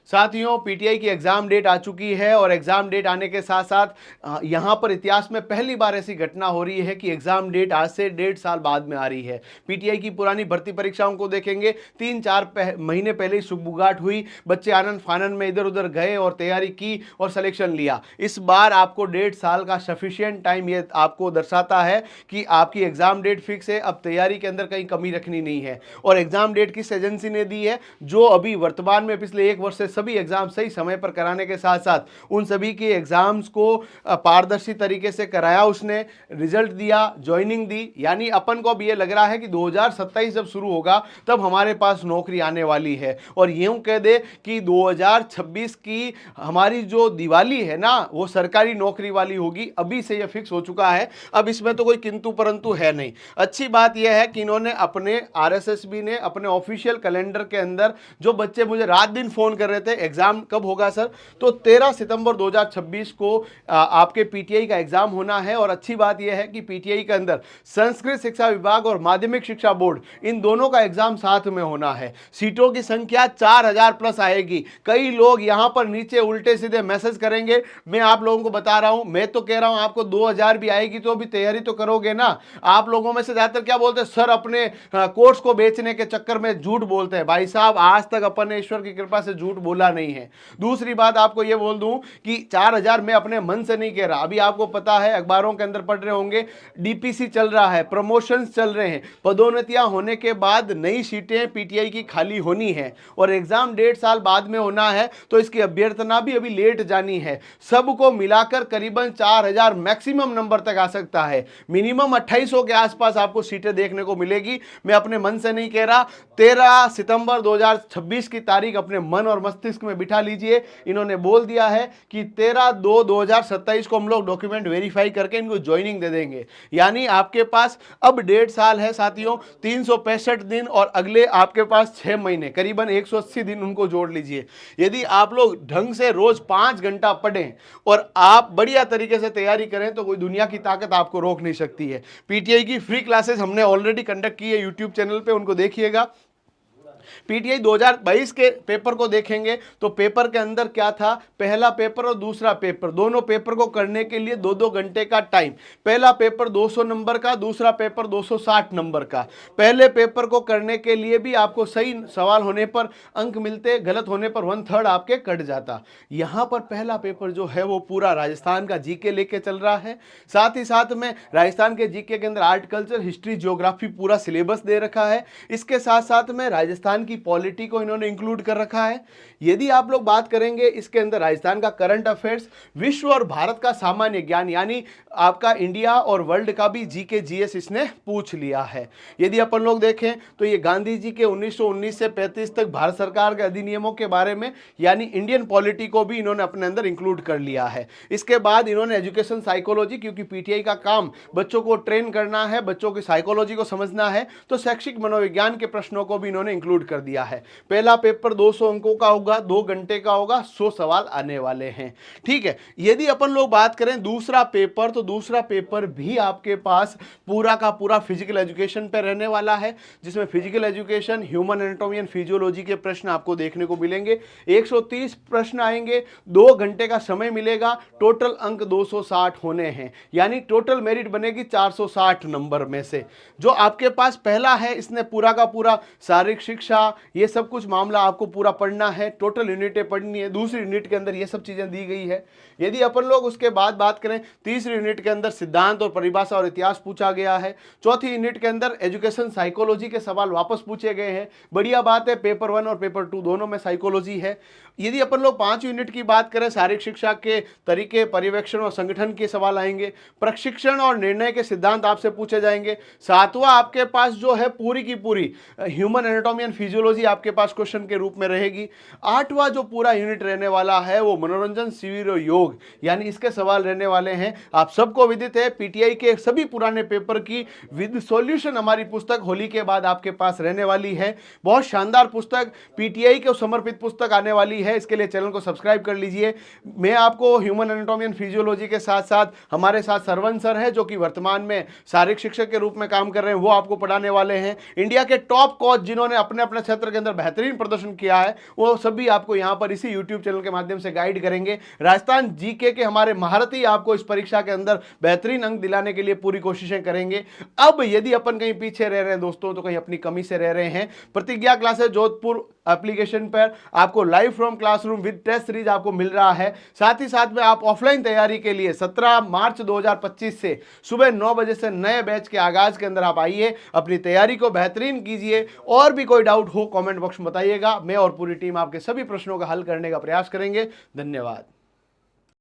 साथियों, पीटीआई की exam date आ चुकी है और एग्जाम डेट आने के साथ साथ यहां पर इतिहास में पहली बार ऐसी घटना हो रही है कि एग्जाम डेट आज से 1.5 साल बाद में आ रही है। पीटीआई की पुरानी भर्ती परीक्षाओं को देखेंगे, 3-4 महीने पहले ही सुगबुगाहट हुई, बच्चे आनंद फानंद में इधर उधर गए और तैयारी की और सिलेक्शन लिया। इस बार आपको 1.5 साल का सफिशियंट टाइम ये आपको दर्शाता है कि आपकी एग्जाम डेट फिक्स है, अब तैयारी के अंदर कहीं कमी रखनी नहीं है। और एग्जाम डेट किस एजेंसी ने दी है? जो अभी वर्तमान में पिछले 1 वर्ष से सभी एग्जाम सही समय पर कराने के साथ साथ उन सभी के एग्जाम्स को पारदर्शी तरीके से कराया, उसने रिजल्ट दिया, ज्वाइनिंग दी। यानी अपन को अब ये लग रहा है कि 2027 जब शुरू होगा तब हमारे पास नौकरी आने वाली है। और यूं कह दे कि 2026 की हमारी जो दिवाली है ना, वो सरकारी नौकरी वाली होगी। अभी से ये फिक्स हो चुका है, अब इसमें तो कोई किंतु परंतु है नहीं। अच्छी बात यह है कि इन्होंने अपने आरएसएसबी ने अपने ऑफिशियल कैलेंडर के अंदर, जो बच्चे मुझे रात दिन फोन कर रहे थे एग्जाम कब होगा सर, तो 13 सितंबर 2026 को आपके पीटीआई का एग्जाम होना है। और अच्छी बात यह है कि पीटीआई के अंदर संस्कृत शिक्षा विभाग और माध्यमिक शिक्षा बोर्ड, इन दोनों का एग्जाम साथ में होना है। सीटों की संख्या 4000 प्लस आएगी। कई लोग यहां पर नीचे उल्टे सीधे मैसेज करेंगे, मैं आप लोगों को बता रहा हूं, मैं तो कह रहा हूं आपको 2000 भी आएगी तो अभी तैयारी तो करोगे ना। आप लोगों में से ज्यादातर क्या बोलते हैं, सर अपने कोर्स को बेचने के चक्कर में झूठ बोलते हैं। भाई साहब, आज तक अपन ने ईश्वर की कृपा से झूठ बोला नहीं है। दूसरी बात आपको यह बोल दूं कि 4000 मैं अपने मन से नहीं कह रहा। अभी आपको पता है, अखबारों के अंदर पढ़ रहे होंगे, डीपीसी चल रहा है, प्रमोशंस चल रहे हैं, पदोन्नतियां होने के बाद नई सीटें पीटीआई की खाली होनी है और एग्जाम 1.5 साल बाद में होना है, तो इसकी अभ्यर्थना भी अभी लेट जानी है। सबको मिलाकर करीबन 4000 मैक्सिमम नंबर तक आ सकता है। मिनिमम 2800 के आसपास आपको सीटें देखने को मिलेगी। मैं अपने मन से नहीं कह रहा। 13 सितंबर 2026 की तारीख अपने मन और मस्तिष्क में बिठा लीजिए। इन्होंने बोल दिया है कि 13/2/2027 को हम लोग डॉक्यूमेंट वेरीफाई करके इनको ज्वाइनिंग दे देंगे। यानी आपके पास अब 1.5 साल है साथियों, 365 दिन और अगले आपके पास 6 महीने, करीबन 180 दिन उनको जोड़ लीजिए। यदि आप लोग ढंग से रोज 5 घंटा पढ़ें और आप बढ़िया तरीके से तैयारी करें तो कोई दुनिया की ताकत आपको रोक नहीं सकती है। पीटीआई की फ्री क्लासेस हमने ऑलरेडी कंडक्ट की है यूट्यूब चैनल पे, उनको देखिएगा। पीटीआई 2022 के पेपर को देखेंगे तो पेपर के अंदर क्या था, पहला पेपर और दूसरा पेपर, दोनों पेपर को करने के लिए 2-2 घंटे का टाइम। पहला पेपर 200 नंबर का, दूसरा पेपर 260 नंबर का। पहले पेपर को करने के लिए भी आपको सही सवाल होने पर अंक मिलते, गलत होने पर 1/3 आपके कट जाता। यहां पर पहला पेपर जो है वो पूरा राजस्थान का जीके लेके चल रहा है। साथ ही साथ में राजस्थान के जीके के अंदर आर्ट, कल्चर, हिस्ट्री, ज्योग्राफी पूरा सिलेबस दे रखा है। इसके साथ साथ में राजस्थान की पॉलिटी को इन्होंने इंक्लूड कर रखा है। यदि आप लोग बात करेंगे इसके अंदर राजस्थान का करंट अफेयर्स, विश्व और भारत का सामान्य ज्ञान, यानी आपका इंडिया और वर्ल्ड का भी जीके जीएस इसने पूछ लिया है। यदि अपन लोग देखें तो ये गांधी जी के 1919 से 35 तक भारत सरकार के अधिनियमों के बारे में, यानी इंडियन पॉलिटी को भी इन्होंने अपने अंदर इंक्लूड कर लिया है। इसके बाद इन्होंने एजुकेशन साइकोलॉजी, क्योंकि पीटीआई का काम बच्चों को ट्रेन करना है, बच्चों की साइकोलॉजी को समझना है, तो शैक्षिक मनोविज्ञान के प्रश्नों को भी इन्होंने इंक्लूड कर दिया है। पहला पेपर 200 अंकों का होगा, 2 घंटे का होगा, 100 सवाल आने वाले हैं। ठीक है। यदि अपन लोग बात करें दूसरा पेपर, तो दूसरा पेपर भी आपके पास पूरा का पूरा फिजिकल एजुकेशन पे रहने वाला है, जिसमें physical education, human anatomy and physiology के प्रश्न आपको देखने को मिलेंगे। 130 प्रश्न आएंगे, 2 घंटे का समय मिलेगा, टोटल अंक 260 होने हैं, यानी टोटल मेरिट बनेगी 460 नंबर में से। जो आपके पास पहला है, इसने पूरा का पूरा शारीरिक शिक्षा, ये सब कुछ मामला आपको पूरा पढ़ना है, टोटल यूनिटें पढ़नी है। दूसरी यूनिट के अंदर ये सब चीजें दी गई है। यदि अपन लोग उसके बाद बात करें, तीसरी यूनिट के अंदर सिद्धांत और परिभाषा और इतिहास पूछा गया है। चौथी यूनिट के अंदर एजुकेशन साइकोलॉजी के सवाल वापस पूछे गए हैं। बढ़िया बात है, पेपर 1 और पेपर 2 दोनों में साइकोलॉजी है। यदि अपन लोग 5 यूनिट की बात करें, शारीरिक शिक्षा के तरीके, पर्यवेक्षण और संगठन के सवाल आएंगे। प्रशिक्षण और निर्णय के सिद्धांत आपसे पूछे जाएंगे। 7वां आपके पास जो है पूरी की पूरी ह्यूमन एनाटॉमी एंड फिजियोलॉजी आपके पास क्वेश्चन के रूप में रहेगी। 8वां जो पूरा यूनिट रहने वाला है वो मनोरंजन, शिविर और योग, यानी इसके सवाल रहने वाले हैं। आप सबको विदित है, पीटीआई के सभी पुराने पेपर की विद सॉल्यूशन हमारी पुस्तक होली के बाद आपके पास रहने वाली है। बहुत शानदार पुस्तक, पीटीआई को समर्पित पुस्तक आने वाली है। इसके लिए चैनल को सब्सक्राइब कर लीजिए। मैं आपको ह्यूमन एनाटॉमी एंड फिजियोलॉजी के साथ साथ हमारे साथ सरवन सर है, जो कि वर्तमान में शारीरिक शिक्षक के रूप में काम कर रहे हैं, वो आपको पढ़ाने वाले हैं। इंडिया के टॉप कोच जिन्होंने अपने अपने क्षेत्र के अंदर बेहतरीन प्रदर्शन किया है वो सभी आपको यहाँ पर इसी यूट्यूब चैनल के माध्यम से गाइड करेंगे। राजस्थान जीके के हमारे महारथी आपको इस परीक्षा के अंदर बेहतरीन अंक दिलाने के लिए पूरी कोशिशें करेंगे। अब यदि अपन कहीं पीछे रह रहे हैं दोस्तों, तो कहीं अपनी कमी से रह रहे हैं, प्रतिज्ञा क्लासेस जोधपुर एप्लीकेशन पर आपको live from classroom with test series आपको मिल रहा है। साथ ही साथ में आप ऑफलाइन तैयारी के लिए 17 मार्च 2025 से सुबह 9 बजे से नए बैच के आगाज के अंदर आप आइए, अपनी तैयारी को बेहतरीन कीजिए। और भी कोई डाउट हो कमेंट बॉक्स में बताइएगा, मैं और पूरी टीम आपके सभी प्रश्नों का हल करने का प्रयास करेंगे। धन्यवाद।